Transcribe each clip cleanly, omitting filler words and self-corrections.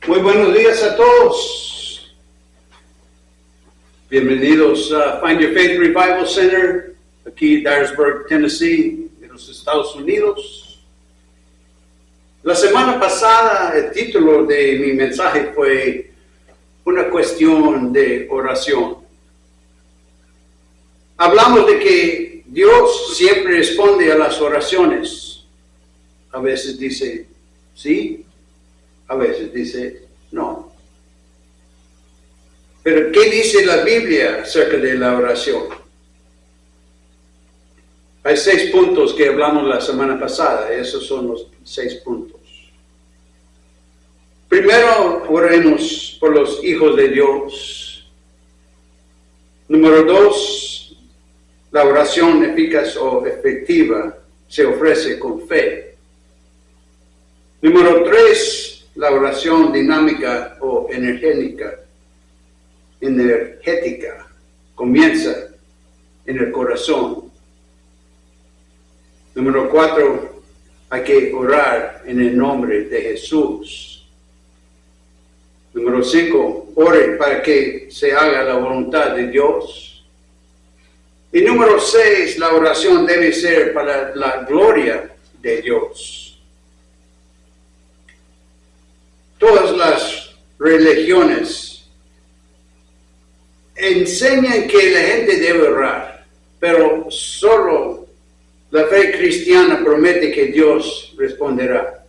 Muy buenos días a todos. Bienvenidos a Find Your Faith Revival Center, aquí en Dyersburg, Tennessee, de los Estados Unidos. La semana pasada el título de mi mensaje fue una cuestión de oración. Hablamos de que Dios siempre responde a las oraciones. A veces dice sí, a veces dice no. Pero ¿qué dice la Biblia acerca de la oración? Hay 6 puntos que hablamos la semana pasada. Esos son los 6 puntos. Primero, oremos por los hijos de Dios. Número 2, la oración eficaz o efectiva se ofrece con fe. Número 3, la oración dinámica o energética comienza en el corazón. Número 4, hay que orar en el nombre de Jesús. Número 5, ore para que se haga la voluntad de Dios. Y número 6, la oración debe ser para la gloria de Dios. Todas las religiones enseñan que la gente debe orar, pero solo la fe cristiana promete que Dios responderá.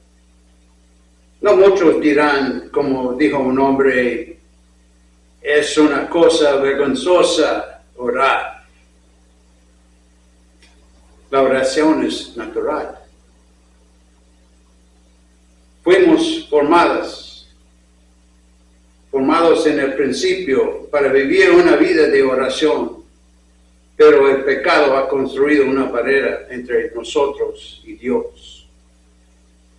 No muchos dirán, como dijo un hombre, es una cosa vergonzosa orar. La oración es natural. Fuimos formados en el principio para vivir una vida de oración, pero el pecado ha construido una barrera entre nosotros y Dios.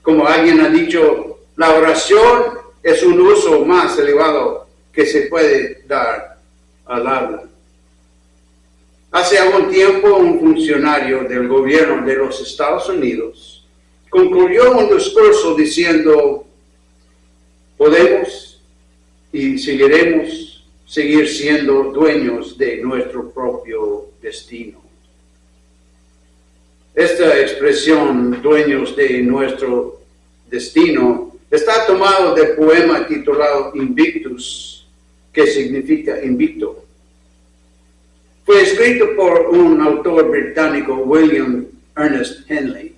Como alguien ha dicho, la oración es un uso más elevado que se puede dar al habla. Hace algún tiempo, un funcionario del gobierno de los Estados Unidos concluyó un discurso diciendo, podemos y seguiremos seguir siendo dueños de nuestro propio destino. Esta expresión, dueños de nuestro destino, está tomado del poema titulado Invictus, que significa invicto. Fue escrito por un autor británico, William Ernest Henley,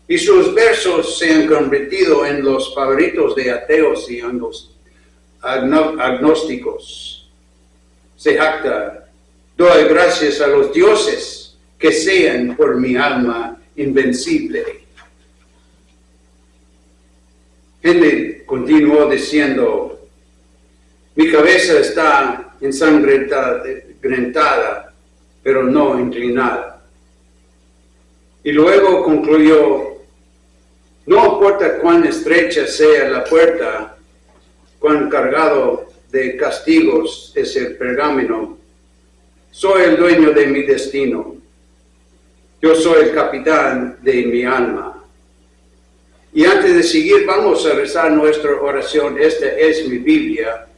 y sus versos se han convertido en los favoritos de ateos y agnósticos. Se jacta, doy gracias a los dioses que sean por mi alma invencible. Henley continuó diciendo, mi cabeza está ensangrentada, pero no inclinada. Y luego concluyó, no importa cuán estrecha sea la puerta, cuán cargado de castigos es el pergamino, soy el dueño de mi destino. Yo soy el capitán de mi alma. Y antes de seguir, vamos a rezar nuestra oración. Esta es mi Biblia.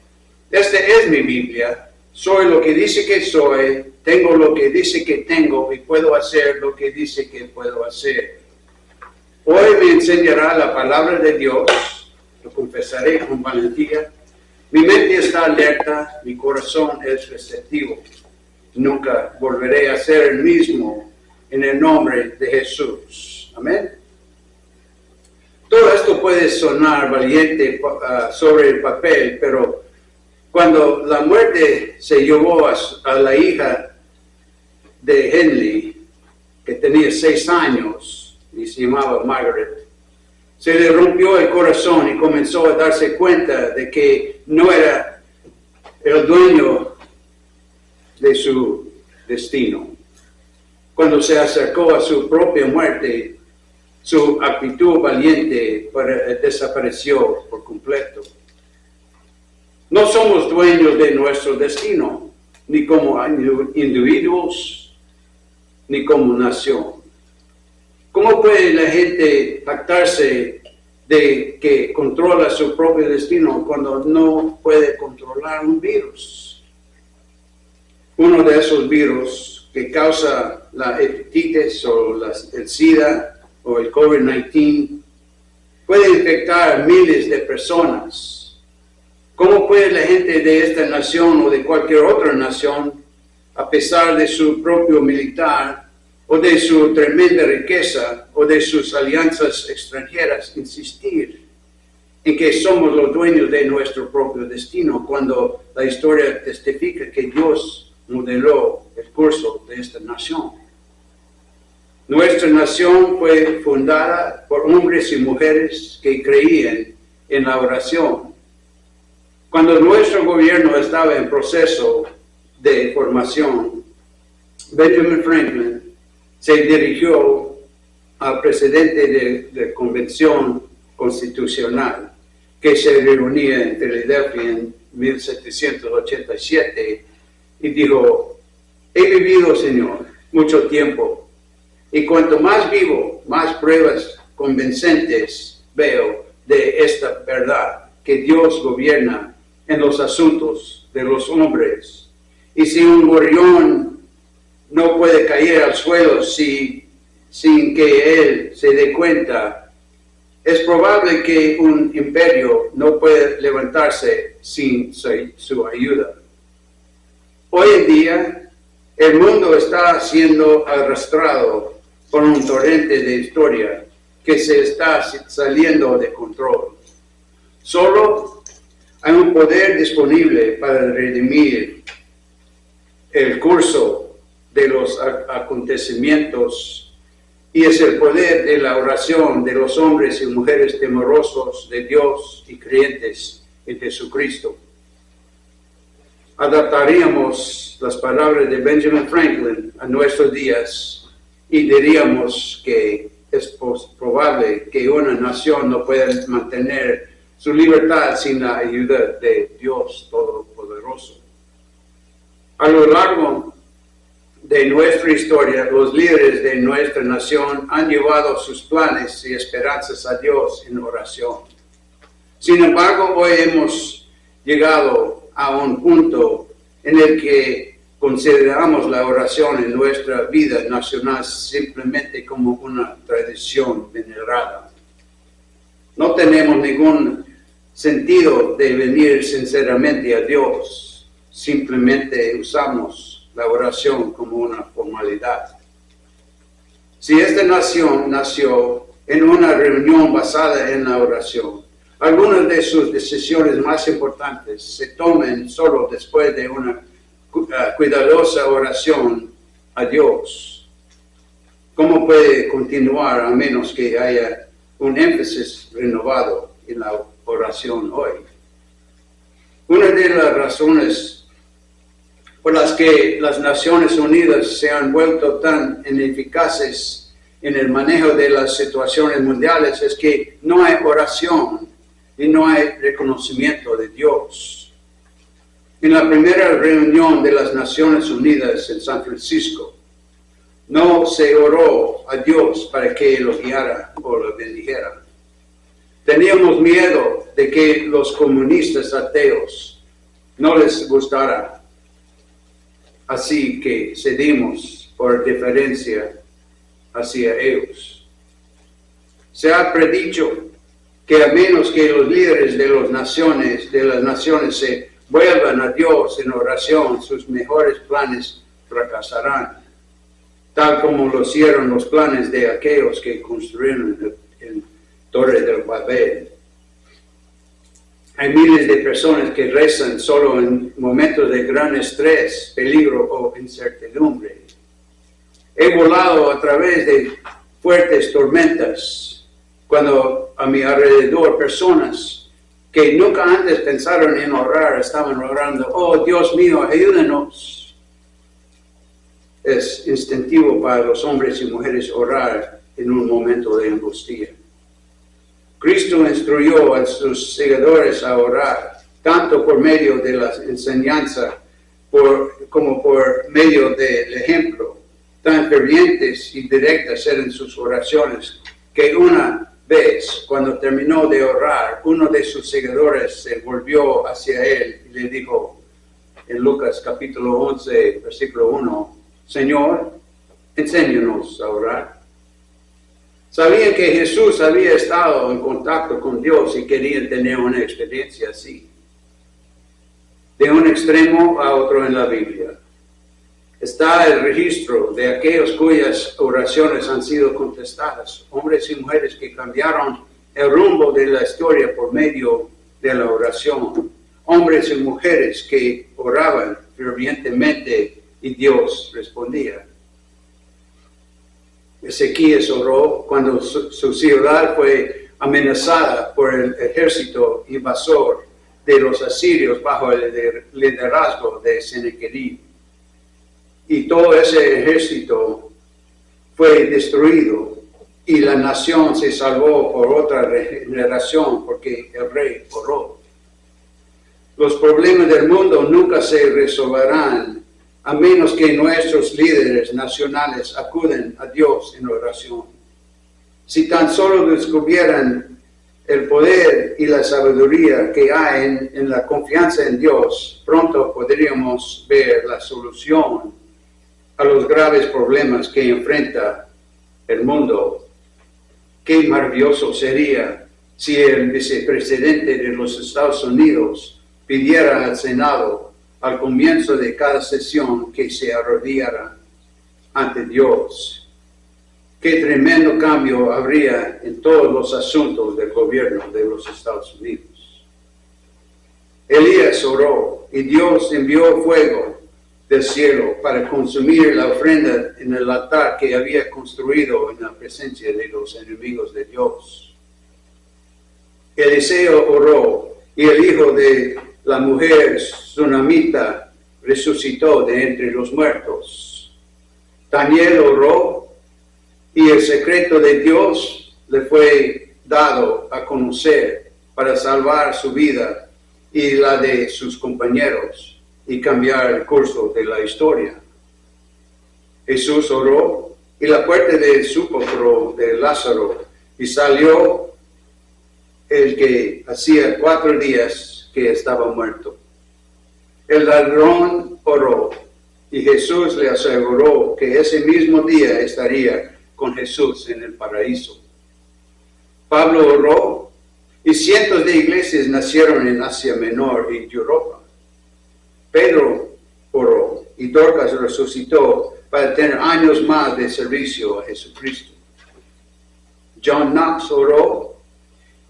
Esta es mi Biblia. Soy lo que dice que soy, tengo lo que dice que tengo y puedo hacer lo que dice que puedo hacer. Hoy me enseñará la palabra de Dios, lo confesaré con valentía. Mi mente está alerta, mi corazón es receptivo. Nunca volveré a ser el mismo en el nombre de Jesús. Amén. Todo esto puede sonar valiente sobre el papel, pero cuando la muerte se llevó a la hija de Henley, que tenía 6 años y se llamaba Margaret, se le rompió el corazón y comenzó a darse cuenta de que no era el dueño de su destino. Cuando se acercó a su propia muerte, su actitud valiente desapareció por completo. No somos dueños de nuestro destino, ni como individuos, ni como nación. ¿Cómo puede la gente jactarse de que controla su propio destino cuando no puede controlar un virus. Uno de esos virus que causa la hepatitis o el SIDA o el COVID-19 puede infectar a miles de personas. ¿Cómo puede la gente de esta nación o de cualquier otra nación, a pesar de su propio militar o de su tremenda riqueza o de sus alianzas extranjeras, insistir en que somos los dueños de nuestro propio destino, cuando la historia testifica que Dios modeló el curso de esta nación? Nuestra nación fue fundada por hombres y mujeres que creían en la oración. Cuando nuestro gobierno estaba en proceso de formación, Benjamin Franklin se dirigió al presidente de la Convención Constitucional, que se reunía en Filadelfia en 1787, y dijo: he vivido, Señor, mucho tiempo, y cuanto más vivo, más pruebas convincentes veo de esta verdad, que Dios gobierna en los asuntos de los hombres. Y si un gorrión no puede caer al suelo sin que él se dé cuenta, es probable que un imperio no puede levantarse sin su ayuda. Hoy en día, el mundo está siendo arrastrado por un torrente de historia que se está saliendo de control. Solo hay un poder disponible para redimir el curso de los acontecimientos, y es el poder de la oración de los hombres y mujeres temerosos de Dios y creyentes en Jesucristo. Adaptaríamos las palabras de Benjamin Franklin a nuestros días y diríamos que es probable que una nación no pueda mantener su libertad sin la ayuda de Dios Todopoderoso. A lo largo de nuestra historia, los líderes de nuestra nación han llevado sus planes y esperanzas a Dios en oración. Sin embargo, hoy hemos llegado a un punto en el que consideramos la oración en nuestra vida nacional simplemente como una tradición venerada. No tenemos ningún sentido de venir sinceramente a Dios. Simplemente usamos la oración como una formalidad. Si esta nación nació en una reunión basada en la oración, algunas de sus decisiones más importantes se toman solo después de una cuidadosa oración a Dios. ¿Cómo puede continuar a menos que haya un énfasis renovado en la oración hoy? Una de las razones por las que las Naciones Unidas se han vuelto tan ineficaces en el manejo de las situaciones mundiales es que no hay oración y no hay reconocimiento de Dios. En la primera reunión de las Naciones Unidas en San Francisco, no se oró a Dios para que lo guiara o lo bendijera. Teníamos miedo de que los comunistas ateos no les gustara. Así que cedimos por deferencia hacia ellos. Se ha predicho que a menos que los líderes de las naciones se vuelvan a Dios en oración, sus mejores planes fracasarán, tal como lo hicieron los planes de aquellos que construyeron el Torre del Babel. Hay miles de personas que rezan solo en momentos de gran estrés, peligro o incertidumbre. He volado a través de fuertes tormentas cuando a mi alrededor personas que nunca antes pensaron en orar estaban orando: oh Dios mío, ayúdanos. Es instintivo para los hombres y mujeres orar en un momento de angustia. Cristo instruyó a sus seguidores a orar, tanto por medio de la enseñanza como por medio del ejemplo. Tan fervientes y directas eran sus oraciones que una vez, cuando terminó de orar, uno de sus seguidores se volvió hacia él y le dijo en Lucas capítulo 11, versículo 1, Señor, enséñanos a orar. Sabían que Jesús había estado en contacto con Dios y querían tener una experiencia así. De un extremo a otro en la Biblia está el registro de aquellos cuyas oraciones han sido contestadas, hombres y mujeres que cambiaron el rumbo de la historia por medio de la oración, hombres y mujeres que oraban fervientemente y Dios respondía. Ezequías oró cuando su ciudad fue amenazada por el ejército invasor de los asirios bajo el liderazgo de Sennacherib. Y todo ese ejército fue destruido y la nación se salvó por otra generación porque el rey oró. Los problemas del mundo nunca se resolverán a menos que nuestros líderes nacionales acuden a Dios en oración. Si tan solo descubrieran el poder y la sabiduría que hay en la confianza en Dios, pronto podríamos ver la solución a los graves problemas que enfrenta el mundo. Qué maravilloso sería si el vicepresidente de los Estados Unidos pidiera al Senado al comienzo de cada sesión que se arrodillara ante Dios. Qué tremendo cambio habría en todos los asuntos del gobierno de los Estados Unidos. Elías oró y Dios envió fuego del cielo para consumir la ofrenda en el altar que había construido en la presencia de los enemigos de Dios. Eliseo oró y el hijo de la mujer sunamita resucitó de entre los muertos. Daniel oró y el secreto de Dios le fue dado a conocer para salvar su vida y la de sus compañeros y cambiar el curso de la historia. Jesús oró y la puerta del sepulcro de Lázaro y salió el que hacía 4 días que estaba muerto. El ladrón oró y Jesús le aseguró que ese mismo día estaría con Jesús en el paraíso. Pablo oró y cientos de iglesias nacieron en Asia Menor y Europa. Pedro oró y Dorcas resucitó para tener años más de servicio a Jesucristo. John Knox oró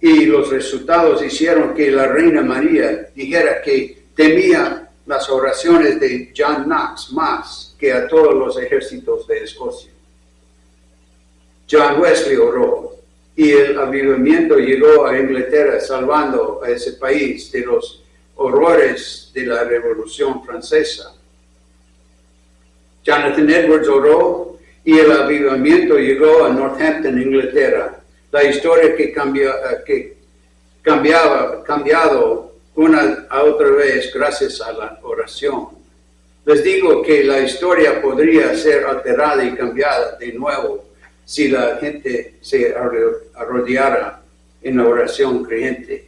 y los resultados hicieron que la Reina María dijera que temía las oraciones de John Knox más que a todos los ejércitos de Escocia. John Wesley oró y el avivamiento llegó a Inglaterra salvando a ese país de los horrores de la Revolución Francesa. Jonathan Edwards oró y el avivamiento llegó a Northampton, Inglaterra. La historia que cambiado una a otra vez gracias a la oración. Les digo que la historia podría ser alterada y cambiada de nuevo si la gente se arrodillara en la oración creyente.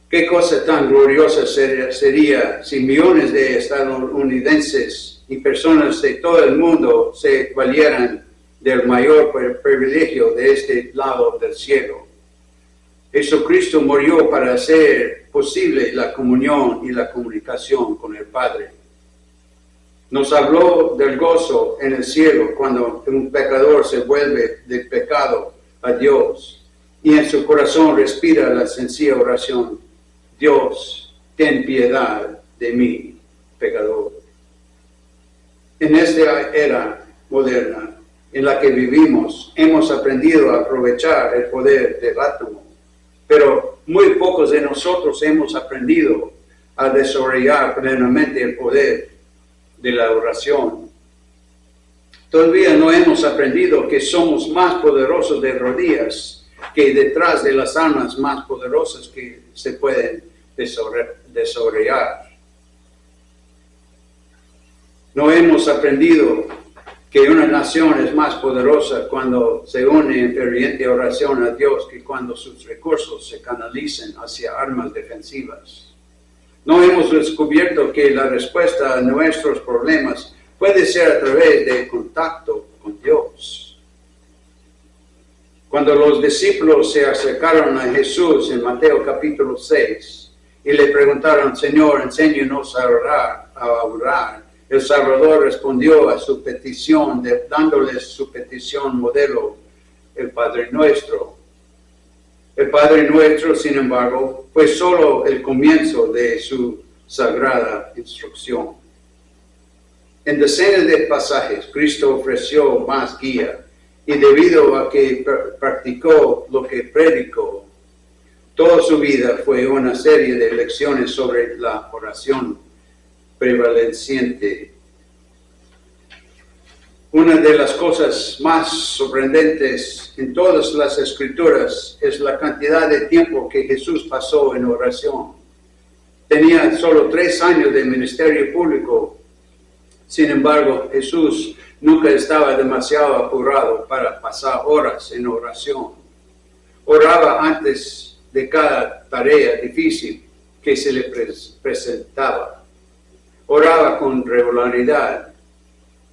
Qué cosa tan gloriosa sería si millones de estadounidenses y personas de todo el mundo se valieran del mayor privilegio de este lado del cielo. Jesucristo murió para hacer posible la comunión y la comunicación con el Padre. Nos habló del gozo en el cielo cuando un pecador se vuelve del pecado a Dios y en su corazón respira la sencilla oración: Dios, ten piedad de mí, pecador. En esta era moderna en la que vivimos, hemos aprendido a aprovechar el poder del átomo, pero muy pocos de nosotros hemos aprendido a desarrollar plenamente el poder de la oración. Todavía no hemos aprendido que somos más poderosos de rodillas que detrás de las armas más poderosas que se pueden desarrollar. No hemos aprendido que una nación es más poderosa cuando se une en ferviente oración a Dios que cuando sus recursos se canalicen hacia armas defensivas. No hemos descubierto que la respuesta a nuestros problemas puede ser a través del contacto con Dios. Cuando los discípulos se acercaron a Jesús en Mateo capítulo 6 y le preguntaron, Señor, enséñanos a orar, el Salvador respondió a su petición, dándoles su petición modelo, el Padre Nuestro. El Padre Nuestro, sin embargo, fue solo el comienzo de su sagrada instrucción. En decenas de pasajes, Cristo ofreció más guía, y debido a que practicó lo que predicó, toda su vida fue una serie de lecciones sobre la oración prevaleciente. Una de las cosas más sorprendentes en todas las escrituras es la cantidad de tiempo que Jesús pasó en oración. Tenía solo 3 años de ministerio público. Sin embargo, Jesús nunca estaba demasiado apurado para pasar horas en oración. Oraba antes de cada tarea difícil que se le presentaba. Oraba con regularidad.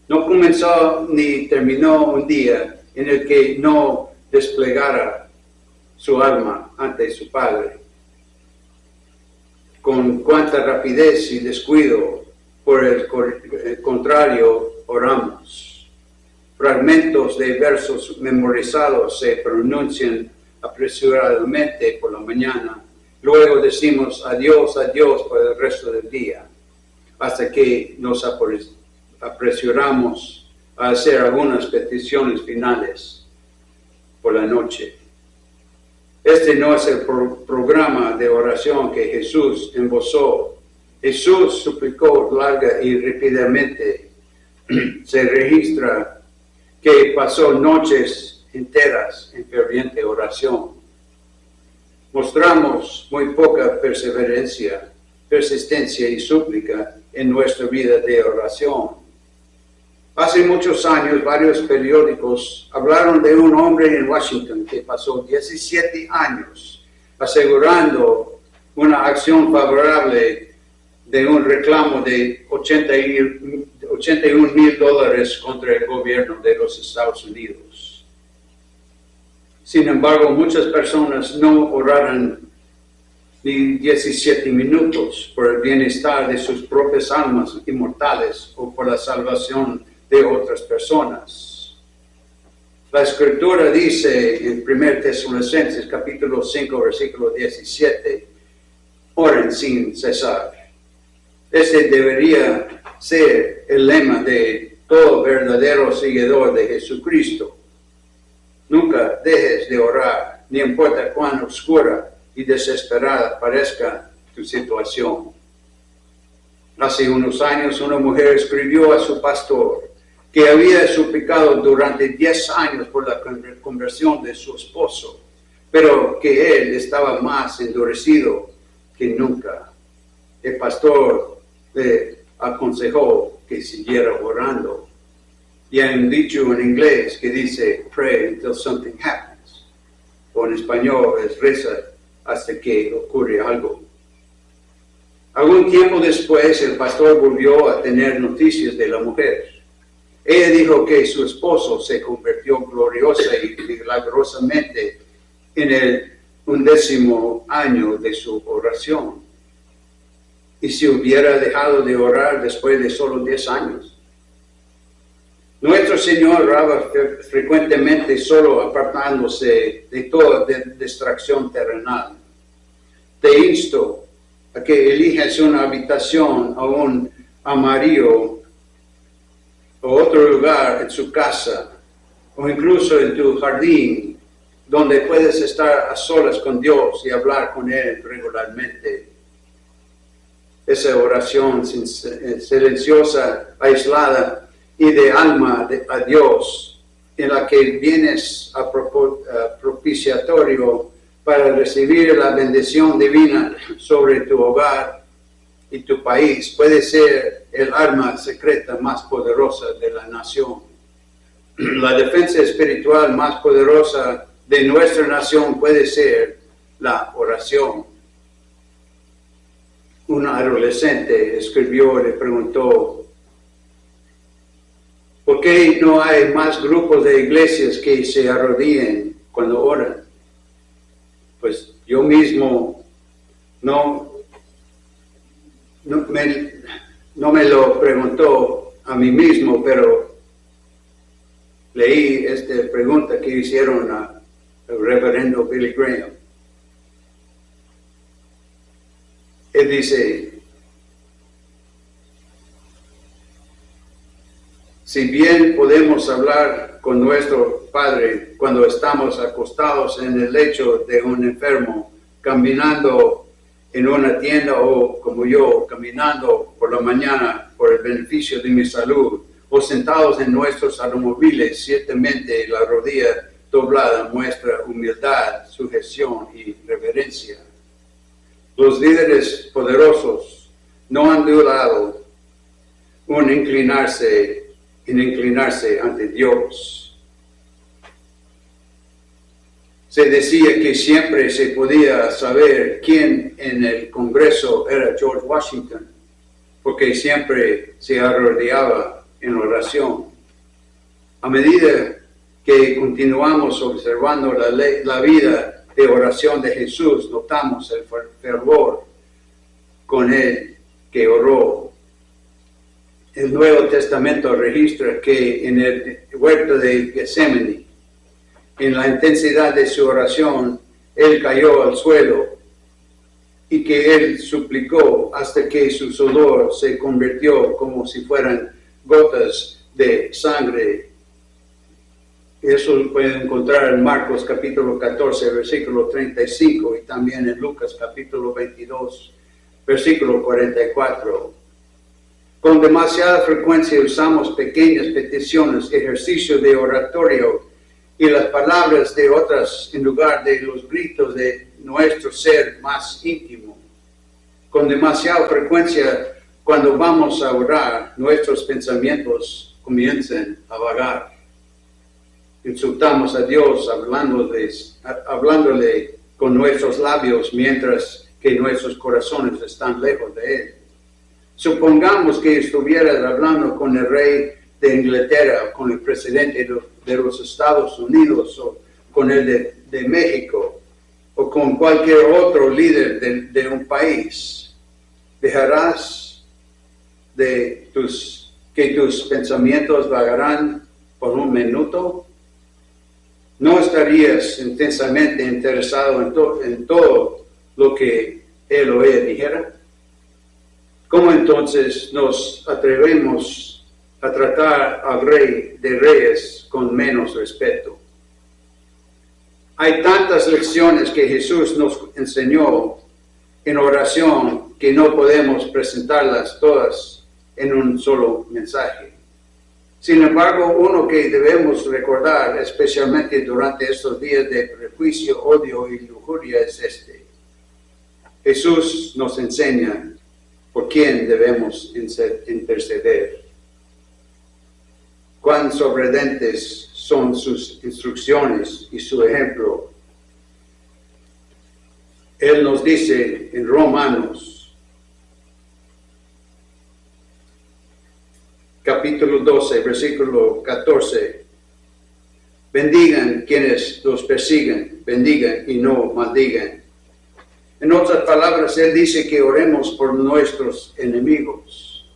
No comenzó ni terminó un día en el que no desplegara su alma ante su Padre. Con cuánta rapidez y descuido, por el contrario, oramos. Fragmentos de versos memorizados se pronuncian apresuradamente por la mañana. Luego decimos adiós, adiós por el resto del día, hasta que nos apresuramos a hacer algunas peticiones finales por la noche. Este no es el programa de oración que Jesús embozó. Jesús suplicó larga y rápidamente. Se registra que pasó noches enteras en ferviente oración. Mostramos muy poca perseverancia, persistencia y súplica en nuestra vida de oración. Hace muchos años, varios periódicos hablaron de un hombre en Washington que pasó 17 años asegurando una acción favorable de un reclamo de $81,000 contra el gobierno de los Estados Unidos. Sin embargo, muchas personas no oraron ni 17 minutos por el bienestar de sus propias almas inmortales o por la salvación de otras personas. La Escritura dice en 1 Tesalonicenses capítulo 5 versículo 17, oren sin cesar. Ese debería ser el lema de todo verdadero seguidor de Jesucristo. Nunca dejes de orar, ni importa cuán oscura y desesperada parezca tu situación. Hace unos años una mujer escribió a su pastor que había suplicado durante 10 años por la conversión de su esposo, pero que él estaba más endurecido que nunca. El pastor le aconsejó que siguiera orando. Y hay un dicho en inglés que dice, pray until something happens. O en español es reza hasta que ocurre algo. Algún tiempo después, el pastor volvió a tener noticias de la mujer. Ella dijo que su esposo se convirtió gloriosa y milagrosamente en el 11º año de su oración. Y si hubiera dejado de orar después de solo 10 años. Nuestro Señor oraba frecuentemente solo apartándose de toda distracción terrenal. Te insto a que elijas una habitación o un armario o otro lugar en su casa o incluso en tu jardín donde puedes estar a solas con Dios y hablar con Él regularmente. Esa oración silenciosa, aislada y de alma a Dios, en la que vienes a propiciatorio para recibir la bendición divina sobre tu hogar y tu país, puede ser el arma secreta más poderosa de la nación. la defensa espiritual más poderosa de nuestra nación puede ser la oración. Un adolescente escribió y le preguntó, ¿por qué no hay más grupos de iglesias que se arrodillen cuando oran? Pues yo mismo no me lo preguntó a mí mismo, pero leí esta pregunta que hicieron al reverendo Billy Graham. Él dice, si bien podemos hablar con nuestro Padre cuando estamos acostados en el lecho de un enfermo, caminando en una tienda o como yo, caminando por la mañana por el beneficio de mi salud, o sentados en nuestros automóviles, ciertamente la rodilla doblada muestra humildad, sujeción y reverencia. Los líderes poderosos no han dudado en inclinarse ante Dios. Se decía que siempre se podía saber quién en el Congreso era George Washington, porque siempre se arrodillaba en oración. A medida que continuamos observando la vida de oración de Jesús, notamos el fervor con él que oró. El Nuevo Testamento registra que en el huerto de Getsemaní, en la intensidad de su oración, él cayó al suelo y que él suplicó hasta que su sudor se convirtió como si fueran gotas de sangre. Eso lo pueden encontrar en Marcos capítulo 14, versículo 35 y también en Lucas capítulo 22, versículo 44. Con demasiada frecuencia usamos pequeñas peticiones, ejercicio de oratorio y las palabras de otras en lugar de los gritos de nuestro ser más íntimo. Con demasiada frecuencia, cuando vamos a orar, nuestros pensamientos comienzan a vagar. Insultamos a Dios hablándole con nuestros labios mientras que nuestros corazones están lejos de Él. Supongamos que estuvieras hablando con el rey de Inglaterra, con el presidente de los Estados Unidos, o con el de México, o con cualquier otro líder de un país. ¿Dejarás que tus pensamientos vagarán por un minuto? ¿No estarías intensamente interesado en todo lo que él o ella dijera? ¿Cómo entonces nos atrevemos a tratar al Rey de Reyes con menos respeto? Hay tantas lecciones que Jesús nos enseñó en oración que no podemos presentarlas todas en un solo mensaje. Sin embargo, uno que debemos recordar, especialmente durante estos días de prejuicio, odio y lujuria, es este. Jesús nos enseña por quién debemos interceder. Cuán sorprendentes son sus instrucciones y su ejemplo. Él nos dice en Romanos, capítulo 12, versículo 14, bendigan quienes los persiguen, bendigan y no maldigan. En otras palabras, Él dice que oremos por nuestros enemigos.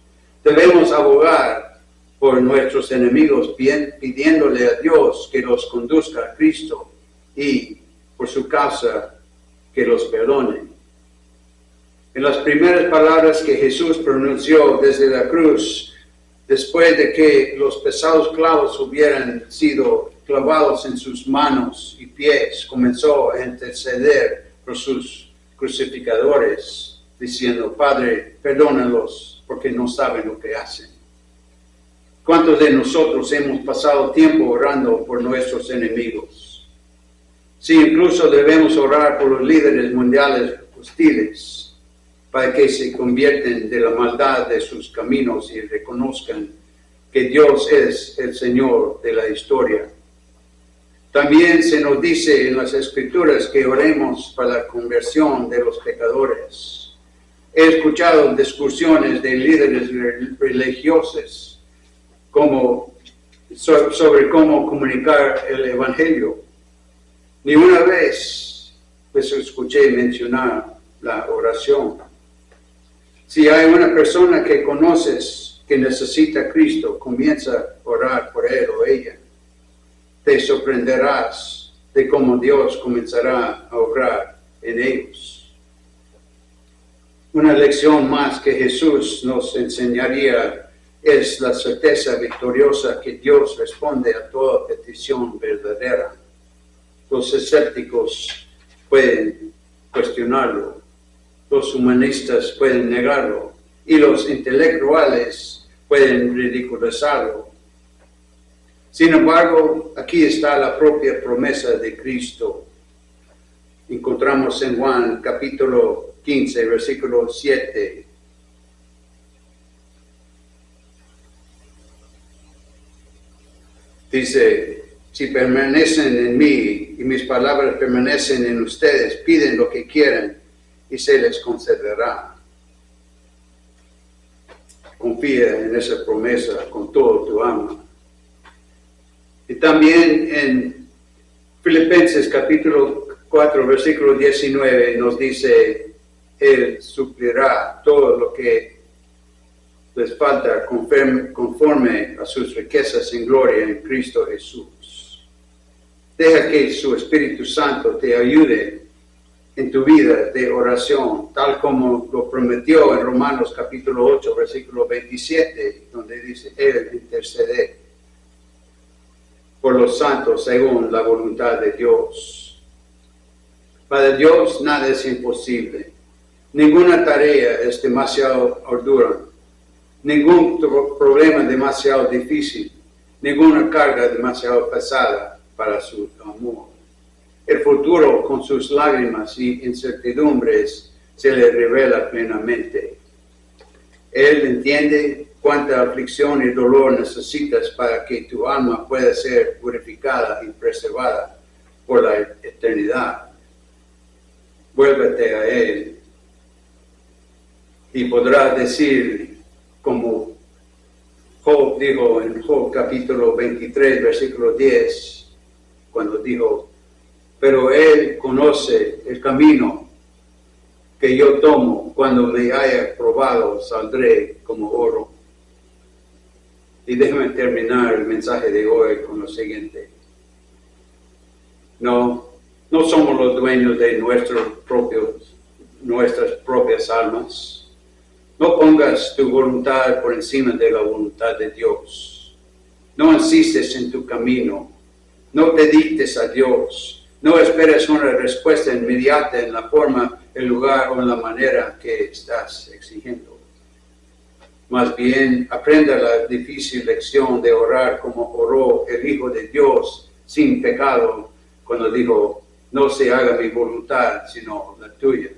Debemos abogar por nuestros enemigos, pidiéndole a Dios que los conduzca a Cristo y por su causa que los perdone. En las primeras palabras que Jesús pronunció desde la cruz, después de que los pesados clavos hubieran sido clavados en sus manos y pies, comenzó a interceder por sus crucificadores, diciendo, Padre, perdónalos porque no saben lo que hacen. ¿Cuántos de nosotros hemos pasado tiempo orando por nuestros enemigos? Sí, incluso debemos orar por los líderes mundiales hostiles, para que se convierten de la maldad de sus caminos y reconozcan que Dios es el Señor de la historia. También se nos dice en las Escrituras que oremos para la conversión de los pecadores. He escuchado discusiones de líderes religiosos sobre cómo comunicar el Evangelio. Ni una vez pues escuché mencionar la oración. Si hay una persona que conoces que necesita a Cristo, comienza a orar por él o ella. Te sorprenderás de cómo Dios comenzará a obrar en ellos. Una lección más que Jesús nos enseñaría es la certeza victoriosa que Dios responde a toda petición verdadera. Los escépticos pueden cuestionarlo, los humanistas pueden negarlo y los intelectuales pueden ridiculizarlo. Sin embargo, aquí está la propia promesa de Cristo. Encontramos en Juan capítulo 15, versículo 7. Dice, si permanecen en mí y mis palabras permanecen en ustedes, piden lo que quieran y se les concederá. Confía en esa promesa con todo tu alma. Y también en Filipenses capítulo 4, versículo 19 nos dice, Él suplirá todo lo que les falta conforme a sus riquezas en gloria en Cristo Jesús. Deja que su Espíritu Santo te ayude en tu vida de oración, tal como lo prometió en Romanos capítulo 8, versículo 27, donde dice, Él intercede por los santos según la voluntad de Dios. Para Dios nada es imposible. Ninguna tarea es demasiado ardua. Ningún problema demasiado difícil. Ninguna carga demasiado pesada para su amor. El futuro con sus lágrimas y incertidumbres se le revela plenamente. Él entiende cuánta aflicción y dolor necesitas para que tu alma pueda ser purificada y preservada por la eternidad. Vuélvete a Él y podrás decir, como Job dijo en Job capítulo 23, versículo 10, cuando dijo, pero Él conoce el camino que yo tomo, cuando me haya probado saldré como oro. Y déjame terminar el mensaje de hoy con lo siguiente. No somos los dueños de nuestras propias almas. No pongas tu voluntad por encima de la voluntad de Dios. No insistes en tu camino. No te dictes a Dios. No esperes una respuesta inmediata en la forma, el lugar o en la manera que estás exigiendo. Más bien, aprenda la difícil lección de orar como oró el Hijo de Dios sin pecado cuando dijo, no se haga mi voluntad, sino la tuya.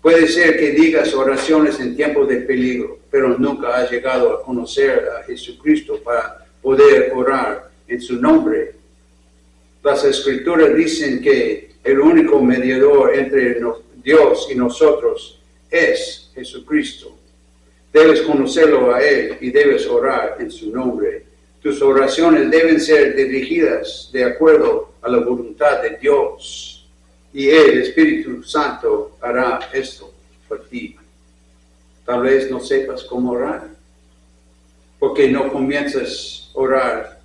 Puede ser que digas oraciones en tiempos de peligro, pero nunca has llegado a conocer a Jesucristo para poder orar en su nombre. Las Escrituras dicen que el único mediador entre Dios y nosotros es Jesucristo. Debes conocerlo a Él y debes orar en su nombre. Tus oraciones deben ser dirigidas de acuerdo a la voluntad de Dios. Y el Espíritu Santo hará esto por ti. Tal vez no sepas cómo orar, porque no comienzas a orar,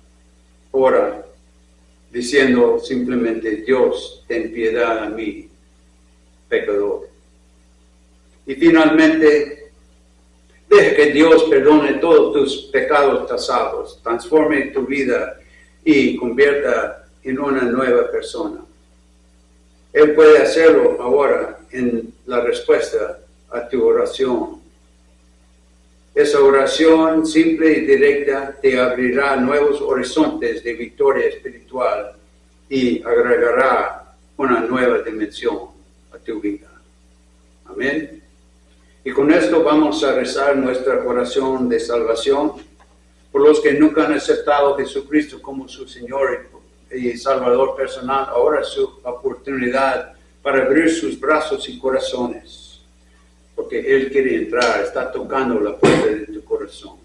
ora, diciendo simplemente, Dios, ten piedad a mí, pecador. Y finalmente, deja que Dios perdone todos tus pecados pasados, transforme tu vida y convierta en una nueva persona. Él puede hacerlo ahora en la respuesta a tu oración. Esa oración simple y directa te abrirá nuevos horizontes de victoria espiritual y agregará una nueva dimensión a tu vida. Amén. Y con esto vamos a rezar nuestra oración de salvación. por los que nunca han aceptado a Jesucristo como su Señor y Salvador personal. Ahora es su oportunidad para abrir sus brazos y corazones, porque Él quiere entrar, está tocando la puerta de tu corazón.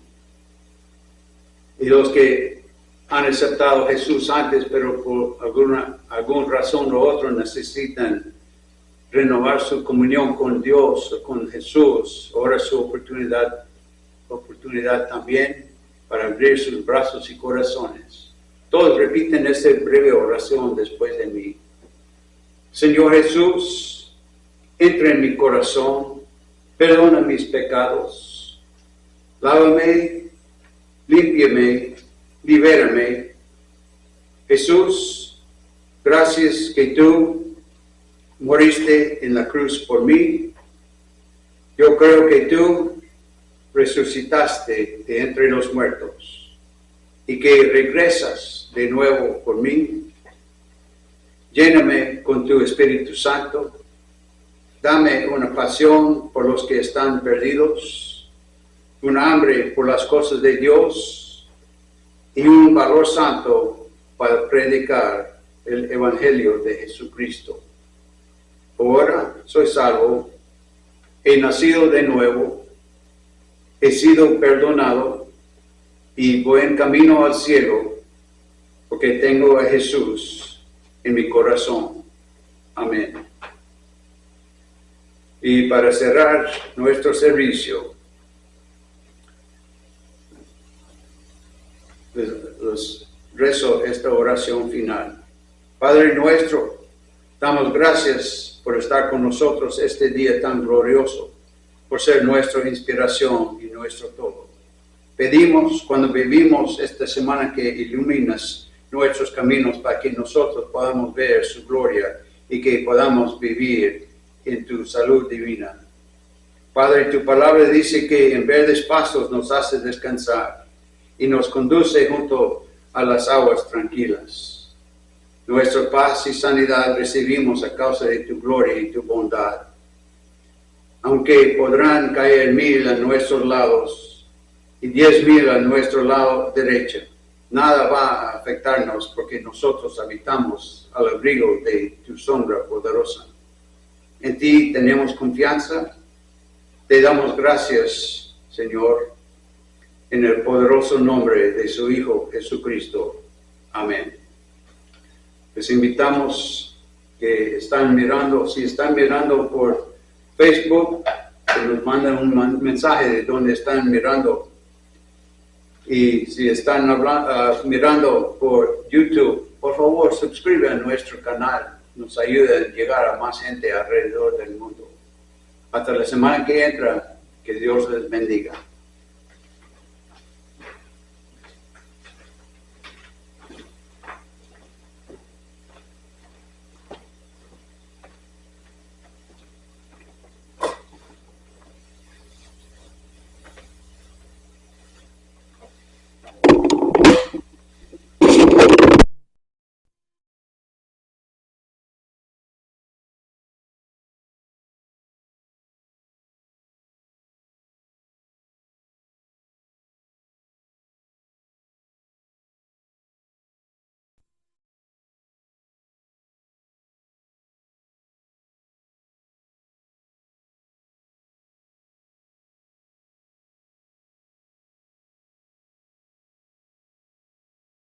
Y los que han aceptado a Jesús antes, pero por alguna razón u otra necesitan renovar su comunión con Dios o con Jesús, ahora es su oportunidad también para abrir sus brazos y corazones. Todos repiten esta breve oración después de mí. Señor Jesús, entra en mi corazón, perdona mis pecados, lávame, límpiame, libérame. Jesús, gracias que tú moriste en la cruz por mí. Yo creo que tú resucitaste de entre los muertos y que regresas de nuevo por mí. Lléname con tu Espíritu Santo. Dame una pasión por los que están perdidos, un hambre por las cosas de Dios y un valor santo para predicar el Evangelio de Jesucristo. Ahora soy salvo, he nacido de nuevo, he sido perdonado y voy en camino al cielo porque tengo a Jesús en mi corazón. Amén. Y para cerrar nuestro servicio, les rezo esta oración final. Padre nuestro, damos gracias por estar con nosotros este día tan glorioso, por ser nuestra inspiración y nuestro todo. Pedimos cuando vivimos esta semana que iluminas nuestros caminos para que nosotros podamos ver su gloria y que podamos vivir en tu salud divina. Padre, tu palabra dice que en verdes pastos nos hace descansar y nos conduce junto a las aguas tranquilas. Nuestra paz y sanidad recibimos a causa de tu gloria y tu bondad. Aunque podrán caer 1000 a nuestros lados y 10,000 a nuestro lado derecho, nada va a afectarnos porque nosotros habitamos al abrigo de tu sombra poderosa. En ti tenemos confianza. Te damos gracias, Señor, en el poderoso nombre de su Hijo Jesucristo. Amén. Les invitamos que están mirando, si están mirando por Facebook, que nos mandan un mensaje de donde están mirando. Y si están mirando por YouTube, por favor, suscriban a nuestro canal. Nos ayuda a llegar a más gente alrededor del mundo. Hasta la semana que entra, que Dios les bendiga.